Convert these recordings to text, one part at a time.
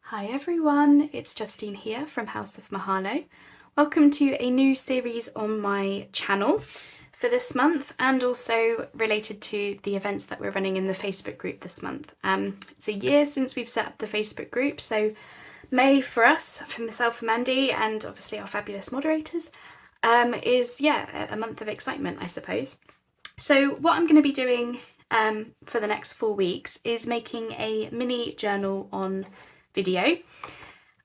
Hi everyone, it's Justine here from House of Mahalo. Welcome to a new series on my channel for this month and also related to the events that we're running in the Facebook group this month. It's a year since we've set up the Facebook group, so May for us, for myself and Mandy and obviously our fabulous moderators, is a month of excitement, I suppose. So what I'm going to be doing for the next 4 weeks is making a mini journal on video,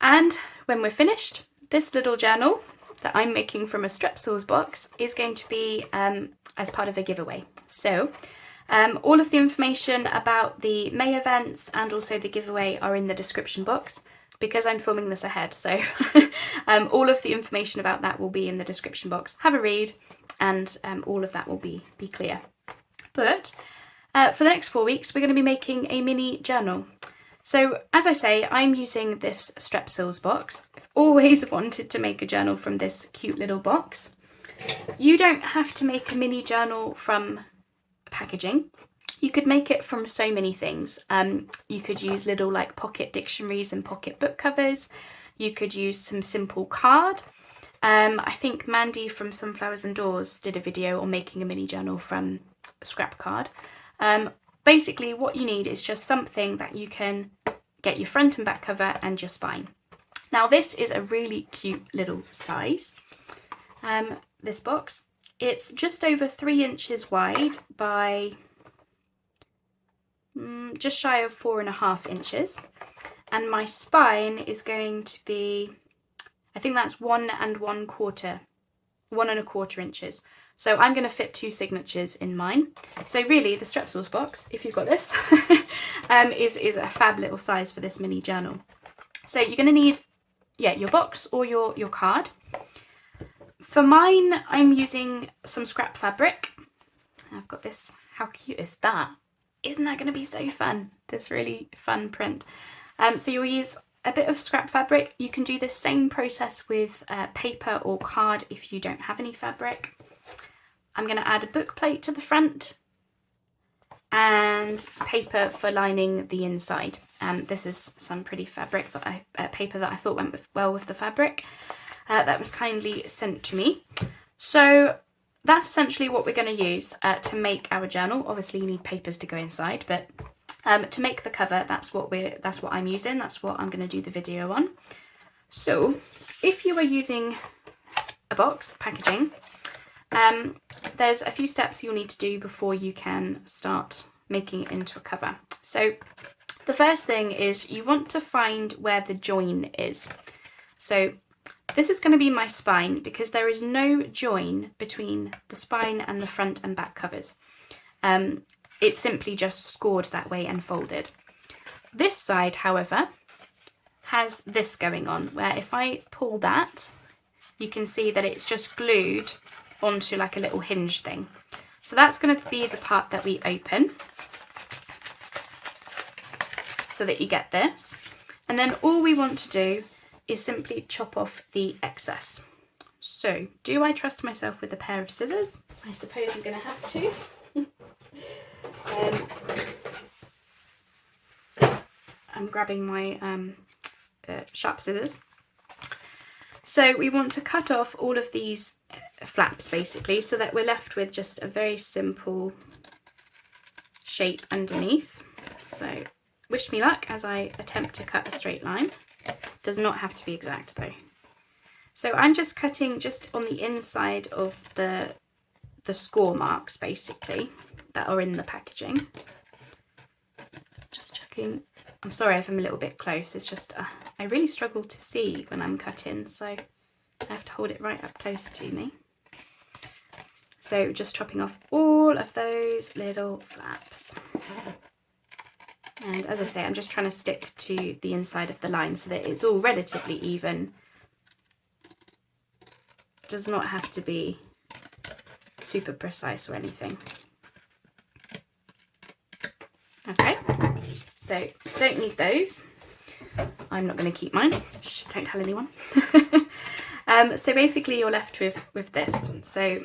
and when we're finished, this little journal that I'm making from a Strepsils box is going to be as part of a giveaway. So all of the information about the May events and also the giveaway are in the description box because I'm filming this ahead, so all of the information about that will be in the description box. Have a read and all of that will be clear. But for the next 4 weeks we're going to be making a mini journal. So as I say, I'm using this Strepsils box. I've always wanted to make a journal from this cute little box. You don't have to make a mini journal from packaging. You could make it from so many things. You could use little like pocket dictionaries and pocket book covers. You could use some simple card. I think Mandy from Sunflowers and Doors did a video on making a mini journal from a scrap card. Basically what you need is just something that you can get your front and back cover and your spine. Now this is a really cute little size, this box. It's just over 3 inches wide by just shy of 4.5 inches, and my spine is going to be, I think that's 1 1/4 inches. So I'm going to fit 2 signatures in mine. So really the Strepsils box, if you've got this, is a fab little size for this mini journal. So you're going to need, your box or your card. For mine, I'm using some scrap fabric. I've got this. How cute is that? Isn't that going to be so fun? This really fun print. So you'll use a bit of scrap fabric. You can do the same process with paper or card if you don't have any fabric. I'm going to add a book plate to the front and paper for lining the inside. This is some pretty fabric that paper that I thought went well with the fabric that was kindly sent to me. So that's essentially what we're going to use to make our journal. Obviously you need papers to go inside, but to make the cover, that's what I'm using. That's what I'm going to do the video on. So if you are using a box packaging, there's a few steps you'll need to do before you can start making it into a cover. So the first thing is you want to find where the join is. So this is going to be my spine because there is no join between the spine and the front and back covers. It's simply just scored that way and folded. This side, however, has this going on, where if I pull that, you can see that it's just glued onto like a little hinge thing. So that's going to be the part that we open so that you get this. And then all we want to do is simply chop off the excess. So do I trust myself with a pair of scissors? I suppose I'm going to have to. I'm grabbing my sharp scissors. So we want to cut off all of these flaps basically so that we're left with just a very simple shape underneath. So wish me luck as I attempt to cut a straight line. Does not have to be exact though. So I'm just cutting just on the inside of the score marks basically that are in the packaging. Just checking. I'm sorry if I'm a little bit close, it's just I really struggle to see when I'm cutting, so I have to hold it right up close to me. So just chopping off all of those little flaps. And as I say, I'm just trying to stick to the inside of the line so that it's all relatively even. It does not have to be super precise or anything. Okay, so don't need those. I'm not going to keep mine. Shh, don't tell anyone. So basically you're left with this. So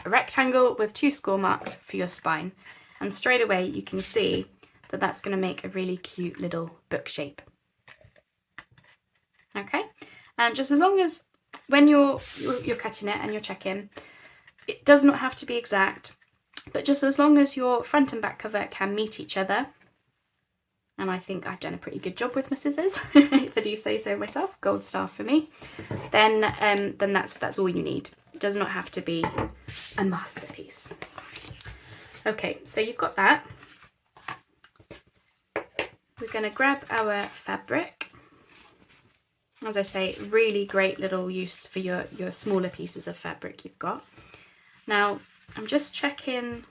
a rectangle with 2 score marks for your spine. And straight away you can see that that's going to make a really cute little book shape. Okay, and just as long as when you're cutting it and you're checking, it does not have to be exact, but just as long as your front and back cover can meet each other, and I think I've done a pretty good job with my scissors, if I do say so myself, gold star for me, then that's all you need. It does not have to be a masterpiece. Okay, so you've got that. We're going to grab our fabric. As I say, really great little use for your smaller pieces of fabric you've got. Now, I'm just checking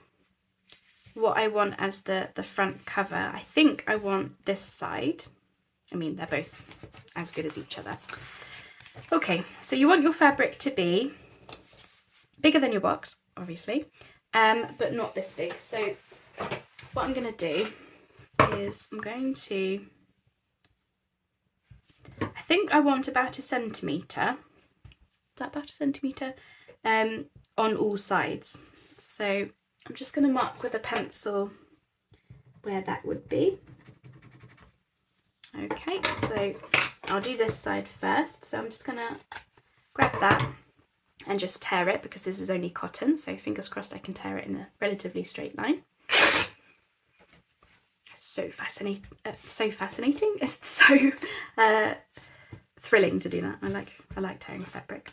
what I want as the front cover. I think I want this side. I mean, they're both as good as each other. Okay, so you want your fabric to be bigger than your box, obviously, but not this big. So what I'm going to do is I'm going to, I think I want about 1 centimetre. Is that about 1 centimetre? On all sides. So I'm just going to mark with a pencil where that would be. Okay, so I'll do this side first. So I'm just going to grab that and just tear it, because this is only cotton, so fingers crossed I can tear it in a relatively straight line. So fascinating. It's so thrilling to do that. I like tearing fabric.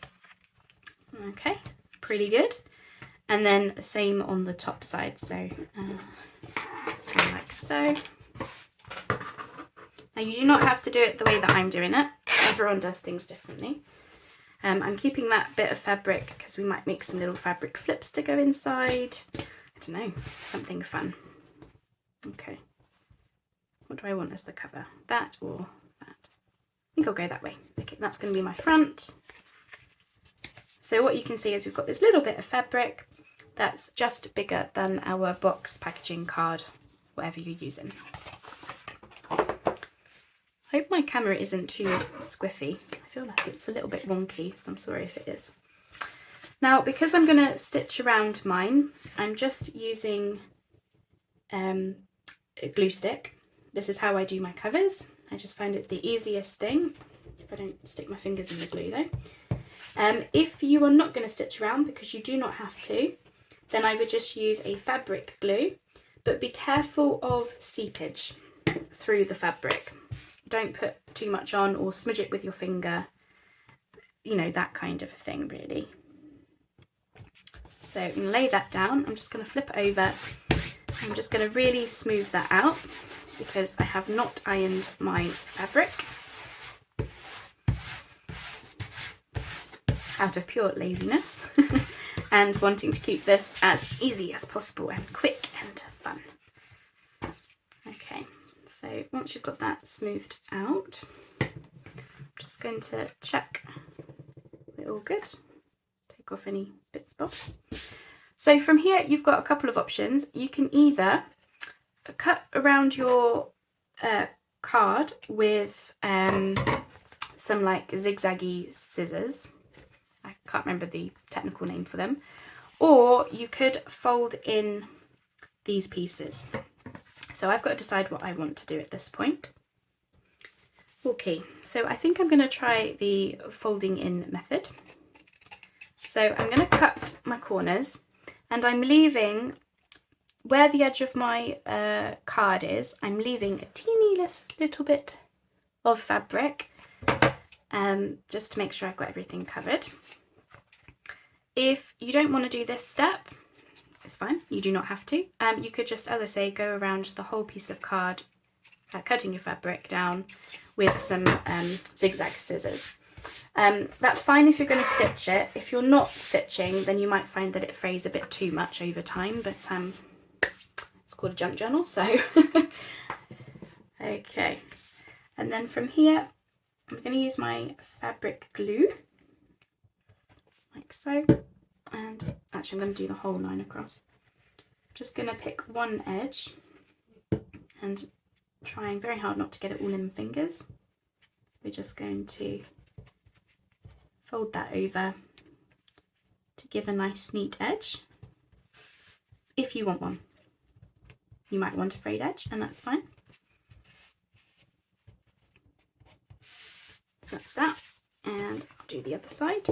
Okay, pretty good. And then the same on the top side, so go like so. Now you do not have to do it the way that I'm doing it. Everyone does things differently. I'm keeping that bit of fabric because we might make some little fabric flips to go inside. I don't know, something fun. Okay. What do I want as the cover? That or that? I think I'll go that way. Okay, that's going to be my front. So what you can see is we've got this little bit of fabric that's just bigger than our box, packaging, card, whatever you're using. I hope my camera isn't too squiffy. I feel like it's a little bit wonky, so I'm sorry if it is. Now, because I'm going to stitch around mine, I'm just using a glue stick. This is how I do my covers. I just find it the easiest thing, if I don't stick my fingers in the glue though. If you are not going to stitch around, because you do not have to, then I would just use a fabric glue, but be careful of seepage through the fabric. Don't put too much on or smudge it with your finger, you know, that kind of a thing really. So I'm going to lay that down. I'm just going to flip it over. I'm just going to really smooth that out because I have not ironed my fabric out of pure laziness and wanting to keep this as easy as possible and quick and fun. Okay, so once you've got that smoothed out, I'm just going to check we're all good. Take off any bits and bobs. So from here you've got a couple of options. You can either cut around your card with some like zigzaggy scissors. I can't remember the technical name for them. Or you could fold in these pieces. So I've got to decide what I want to do at this point. Okay, so I think I'm going to try the folding in method. So I'm going to cut my corners and I'm leaving, where the edge of my card is, I'm leaving a teeny little bit of fabric just to make sure I've got everything covered. If you don't want to do this step, it's fine, you do not have to. You could just, as I say, go around the whole piece of card, cutting your fabric down with some zigzag scissors. That's fine if you're going to stitch it. If you're not stitching, then you might find that it frays a bit too much over time, but it's called a junk journal, so okay. And then from here, I'm going to use my fabric glue, like so, and actually I'm going to do the whole line across. Just going to pick one edge and trying very hard not to get it all in my fingers. We're just going to fold that over to give a nice neat edge. If you want one, you might want a frayed edge, and that's fine. that's that. And I'll do the other side.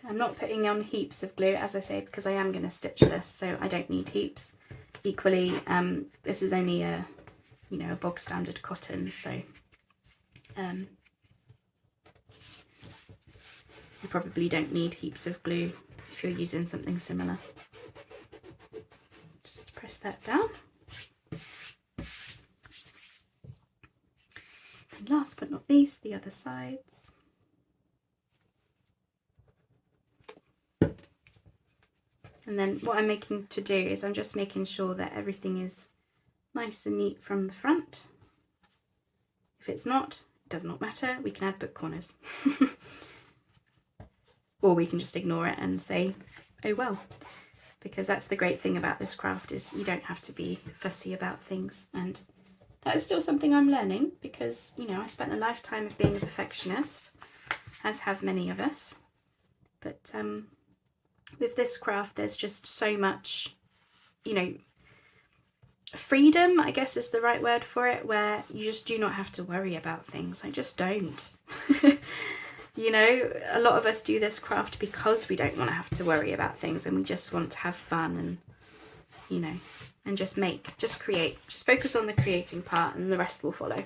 I'm not putting on heaps of glue, as I say, because I am going to stitch this, so I don't need heaps. Equally, this is only a, you know, a bog standard cotton, so you probably don't need heaps of glue if you're using something similar. Just press that down. And last but not least, the other sides. And then what I'm making to do is I'm just making sure that everything is nice and neat from the front. If it's not, it does not matter, we can add book corners. Or we can just ignore it and say, oh well. Because that's the great thing about this craft, is you don't have to be fussy about things. And that is still something I'm learning, because, you know, I spent a lifetime of being a perfectionist, as have many of us. But with this craft, there's just so much, you know, freedom, I guess is the right word for it, where you just do not have to worry about things. I just don't. You know, a lot of us do this craft because we don't want to have to worry about things, and we just want to have fun and, you know, and just make, just create, just focus on the creating part, and the rest will follow.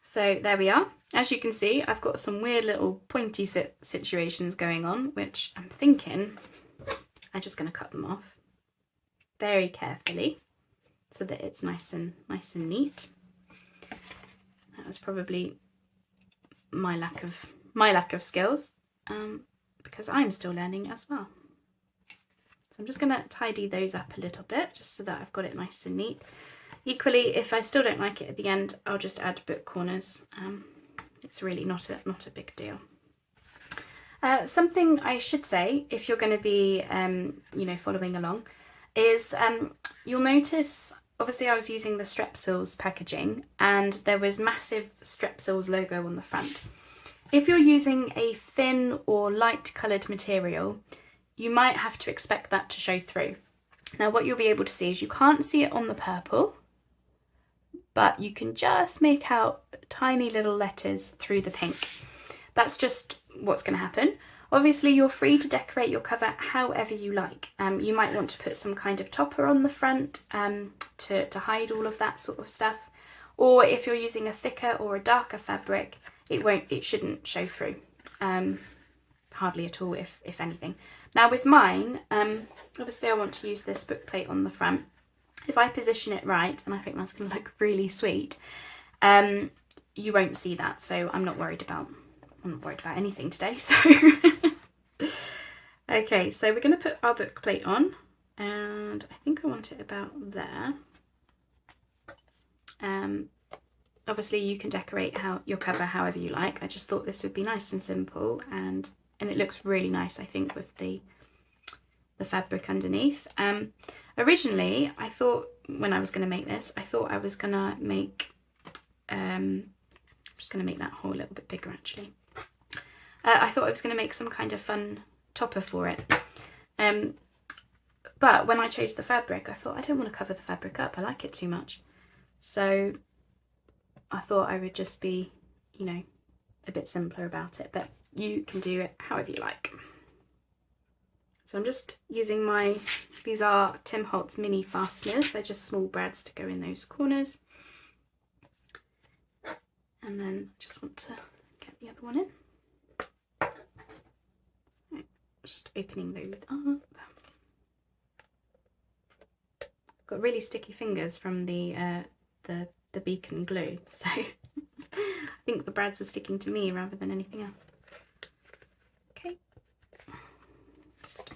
So there we are. As you can see, I've got some weird little pointy situations going on, which I'm thinking I'm just going to cut them off very carefully so that it's nice and neat. That was probably my lack of skills, because I'm still learning as well. So I'm just going to tidy those up a little bit, just so that I've got it nice and neat. Equally, if I still don't like it at the end, I'll just add book corners. It's really not a big deal. Something I should say, if you're going to be, you know, following along, is you'll notice, obviously I was using the Strepsils packaging, and there was massive Strepsils logo on the front. If you're using a thin or light coloured material, you might have to expect that to show through. Now what you'll be able to see is you can't see it on the purple, but you can just make out tiny little letters through the pink. That's just what's going to happen. Obviously you're free to decorate your cover however you like. You might want to put some kind of topper on the front to hide all of that sort of stuff. Or if you're using a thicker or a darker fabric, it shouldn't show through. Hardly at all, if anything. Now with mine, obviously I want to use this book plate on the front. If I position it right, and I think that's going to look really sweet, you won't see that. So I'm not worried about anything today. So okay, so we're going to put our book plate on, and I think I want it about there. Obviously you can decorate your cover however you like. I just thought this would be nice and simple, and it looks really nice, I think, with the fabric underneath. Originally I thought, when I was going to make this, I thought I was going to make I'm just going to make that hole a little bit bigger actually. I thought I was going to make some kind of fun topper for it, but when I chose the fabric, I thought I don't want to cover the fabric up, I like it too much. So I thought I would just be, you know, a bit simpler about it, but you can do it however you like. So I'm just using these are Tim Holtz mini fasteners. They're just small brads to go in those corners. And then just want to get the other one in. So just opening those up. Got really sticky fingers from the beacon glue, so I think the brads are sticking to me rather than anything else. Okay, just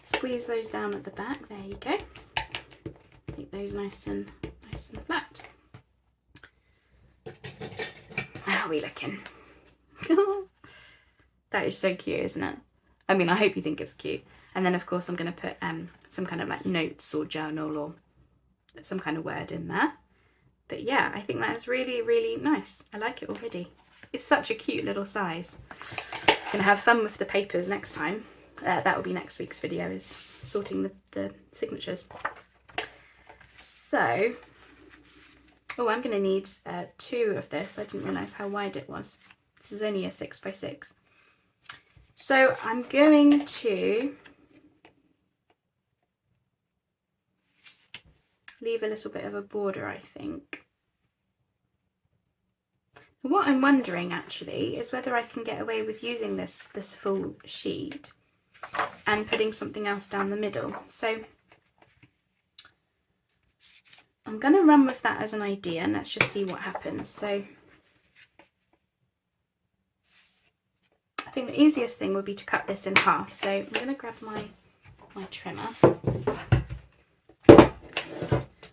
squeeze those down at the back. There you go. Make those nice and flat. How are we looking? That is so cute, isn't it? I mean, I hope you think it's cute. And then of course I'm going to put some kind of like notes or journal or some kind of word in there. But yeah, I think that is really, really nice. I like it already. It's such a cute little size. Gonna have fun with the papers next time. That will be next week's video, is sorting the signatures. So, oh, I'm going to need 2 of this. I didn't realise how wide it was. This is only a 6x6. So I'm going to leave a little bit of a border, I think. What I'm wondering actually is whether I can get away with using this full sheet and putting something else down the middle. So I'm going to run with that as an idea, and let's just see what happens. So I think the easiest thing would be to cut this in half. So I'm going to grab my trimmer,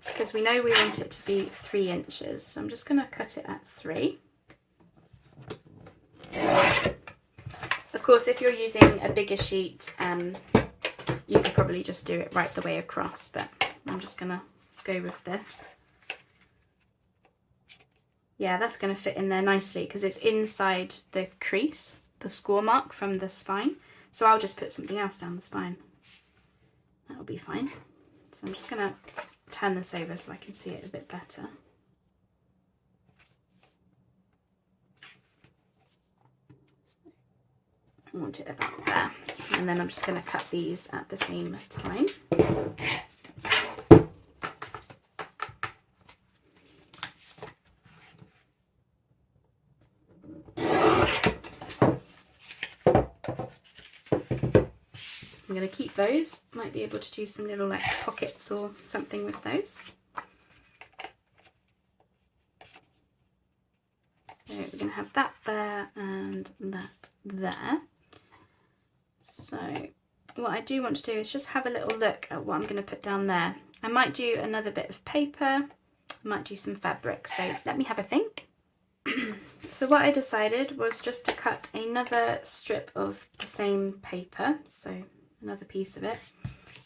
because we know we want it to be 3 inches. So I'm just going to cut it at 3. Of course, if you're using a bigger sheet, you could probably just do it right the way across, but I'm just going to go with this. Yeah, that's going to fit in there nicely because it's inside the crease, the score mark from the spine. So I'll just put something else down the spine. That'll be fine. So I'm just going to turn this over so I can see it a bit better. I want it about there. And then I'm just going to cut these at the same time. I'm going to keep those. Might be able to do some little like pockets or something with those. So we're going to have that there and that there. So what I do want to do is just have a little look at what I'm going to put down there. I might do another bit of paper. I might do some fabric. So let me have a think. So what I decided was just to cut another strip of the same paper. So another piece of it.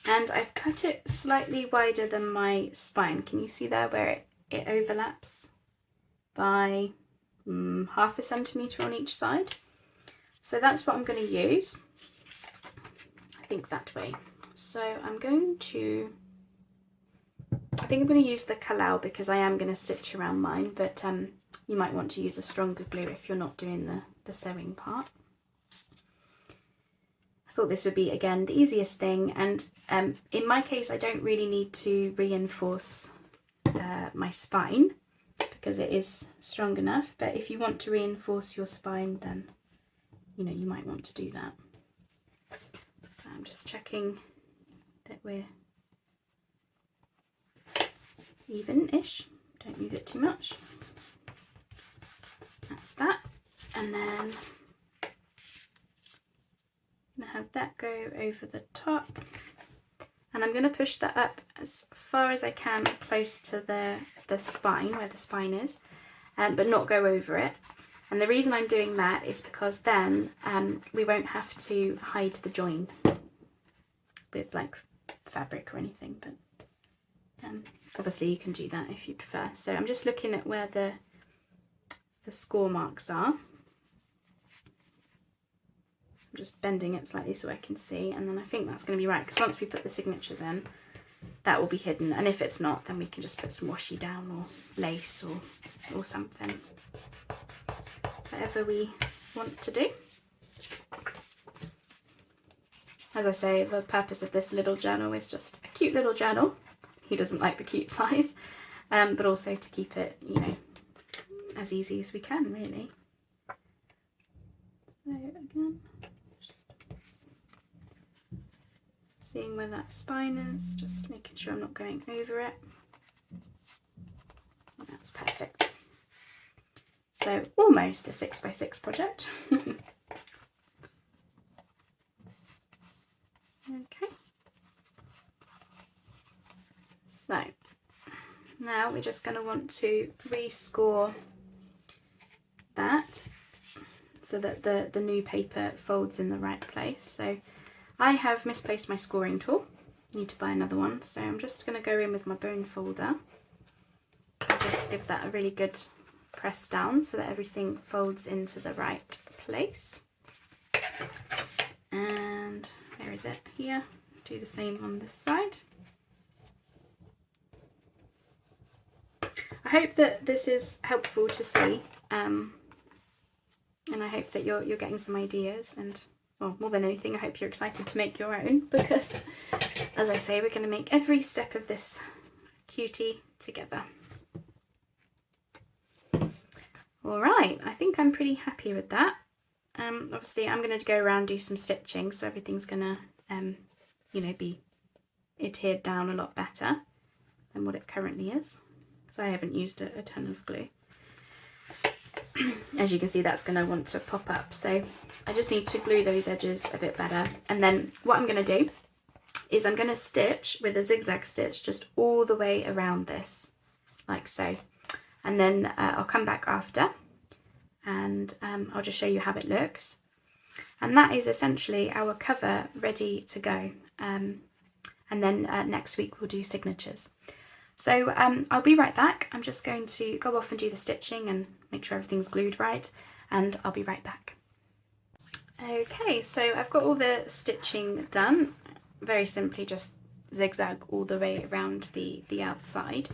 And I've cut it slightly wider than my spine. Can you see there where it overlaps by ½ centimetre on each side? So that's what I'm going to use. I think that way. So I think I'm going to use the Kalau because I am going to stitch around mine, but you might want to use a stronger glue if you're not doing the sewing part. I thought this would be, again, the easiest thing, and in my case I don't really need to reinforce my spine because it is strong enough, but if you want to reinforce your spine, then you might want to do that. So I'm just checking that we're even-ish. Don't move it too much. That's that. And then I'm going to have that go over the top. And I'm going to push that up as far as I can close to the spine, where the spine is, but not go over it. And the reason I'm doing that is because then we won't have to hide the join with like fabric or anything, but obviously you can do that if you prefer. So I'm just looking at where the score marks are. I'm just bending it slightly so I can see, and then I think that's going to be right, because once we put the signatures in, that will be hidden, and if it's not, then we can just put some washi down or lace or something, whatever we want to do. As I say, the purpose of this little journal is just a cute little journal. He doesn't like the cute size, but also to keep it, as easy as we can, really. So again, just seeing where that spine is, just making sure I'm not going over it. That's perfect. So almost a 6x6 project. Okay. So now we're just going to want to rescore that so that the new paper folds in the right place. So I have misplaced my scoring tool. Need to buy another one. So I'm just going to go in with my bone folder and just give that a really good press down so that everything folds into the right place. And where is it? Here. Do the same on this side. hope that this is helpful to see, and I hope that you're getting some ideas, and well, more than anything, I hope you're excited to make your own, because as I say, we're going to make every step of this cutie together. Alright, I think I'm pretty happy with that. Obviously I'm going to go around and do some stitching, so everything's going to you know, be adhered down a lot better than what it currently is, because I haven't used a ton of glue. As you can see, that's going to want to pop up, so I just need to glue those edges a bit better. And then what I'm going to do is I'm going to stitch with a zigzag stitch just all the way around this, like so. And then I'll come back after and I'll just show you how it looks. And that is essentially our cover ready to go. And then next week we'll do signatures. So I'll be right back. I'm just going to go off and do the stitching and make sure everything's glued right, and I'll be right back. Okay, so I've got all the stitching done. Very simply just zigzag all the way around the outside.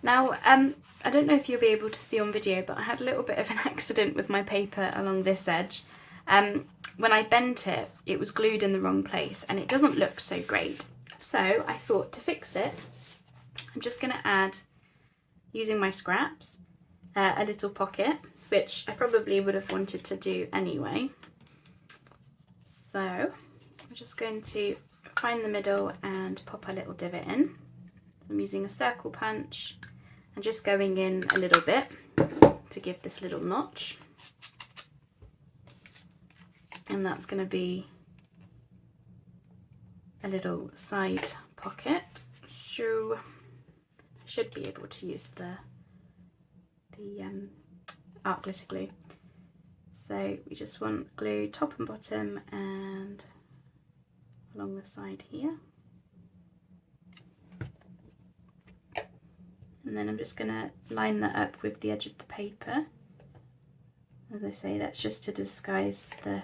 Now, I don't know if you'll be able to see on video, but I had a little bit of an accident with my paper along this edge. When I bent it, it was glued in the wrong place and it doesn't look so great. So I thought, to fix it, I'm just going to add, using my scraps, a little pocket, which I probably would have wanted to do anyway. So I'm just going to find the middle and pop a little divot in. I'm using a circle punch and just going in a little bit to give this little notch. And that's going to be a little side pocket. So I should be able to use the art glitter glue. So we just want glue top and bottom and along the side here. And then I'm just going to line that up with the edge of the paper. As I say, that's just to disguise the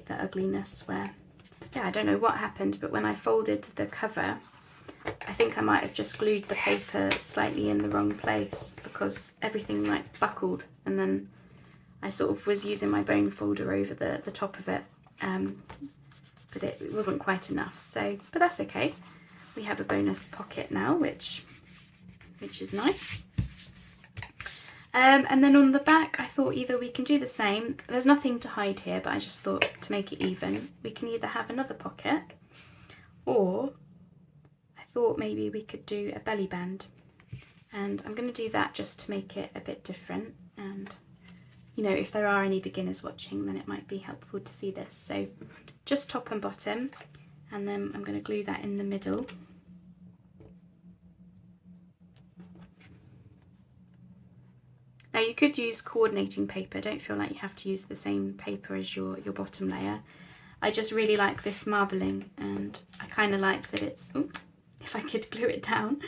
ugliness where, yeah, I don't know what happened, but when I folded the cover, I think I might have just glued the paper slightly in the wrong place because everything like buckled, and then I sort of was using my bone folder over the top of it, but it wasn't quite enough. So, but that's okay. We have a bonus pocket now, which is nice. And then on the back, I thought either we can do the same. There's nothing to hide here, but I just thought to make it even, we can either have another pocket, or I thought maybe we could do a belly band. And I'm going to do that just to make it a bit different. And, you know, if there are any beginners watching, then it might be helpful to see this. So just top and bottom, and then I'm going to glue that in the middle. Now you could use coordinating paper, don't feel like you have to use the same paper as your bottom layer. I just really like this marbling, and I kind of like that it's, ooh, if I could glue it down,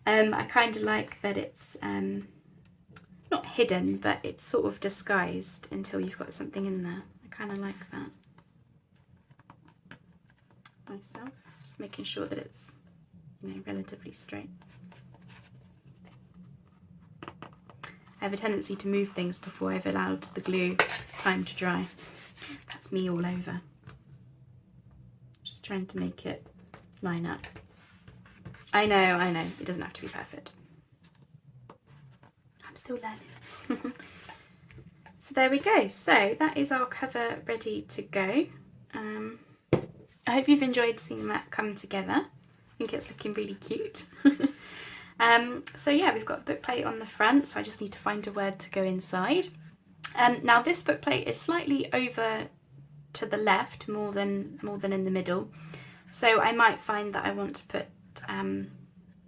I kind of like that it's not hidden, but it's sort of disguised until you've got something in there. I kind of like that myself, just making sure that it's, you know, relatively straight. I have a tendency to move things before I've allowed the glue time to dry. That's me all over. Just trying to make it line up. I know, it doesn't have to be perfect. I'm still learning. So there we go. So that is our cover ready to go. I hope you've enjoyed seeing that come together. I think it's looking really cute. So yeah, we've got a book plate on the front, so I just need to find a word to go inside. Now this book plate is slightly over to the left more than in the middle, so I might find that I want to put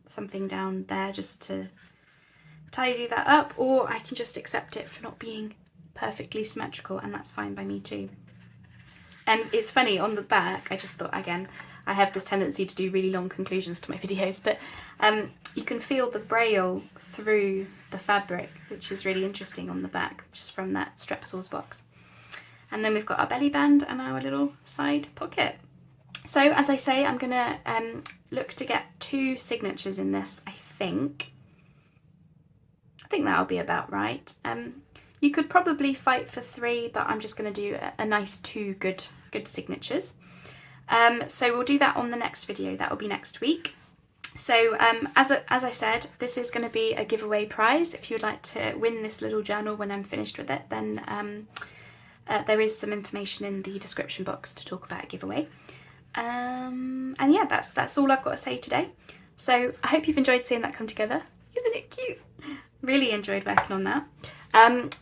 something down there just to tidy that up, or I can just accept it for not being perfectly symmetrical, and that's fine by me too. And it's funny, on the back, I just thought, again, I have this tendency to do really long conclusions to my videos, but you can feel the braille through the fabric, which is really interesting on the back, just from that Strepsils box. And then we've got our belly band and our little side pocket. So as I say, I'm going to look to get 2 signatures in this, I think. think that'll be about right. You could probably fight for 3, but I'm just going to do a nice 2 good signatures. So we'll do that on the next video. That will be next week. So as I said, this is going to be a giveaway prize. If you'd like to win this little journal when I'm finished with it, then there is some information in the description box to talk about a giveaway. And yeah, that's all I've got to say today. So I hope you've enjoyed seeing that come together. Isn't it cute? Really enjoyed working on that.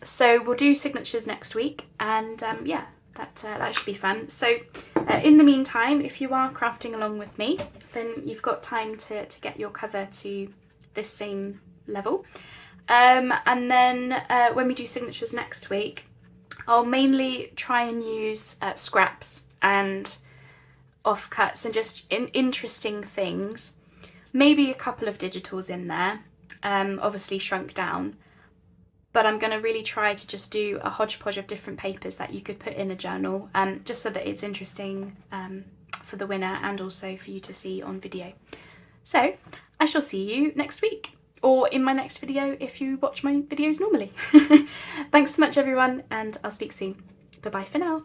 So we'll do signatures next week, and yeah, that should be fun. So in the meantime, if you are crafting along with me, then you've got time to get your cover to this same level. And then when we do signatures next week, I'll mainly try and use scraps and offcuts and just interesting things. Maybe a couple of digitals in there, obviously shrunk down. But I'm going to really try to just do a hodgepodge of different papers that you could put in a journal, just so that it's interesting for the winner and also for you to see on video. So I shall see you next week, or in my next video if you watch my videos normally. Thanks so much everyone, and I'll speak soon. Bye bye for now.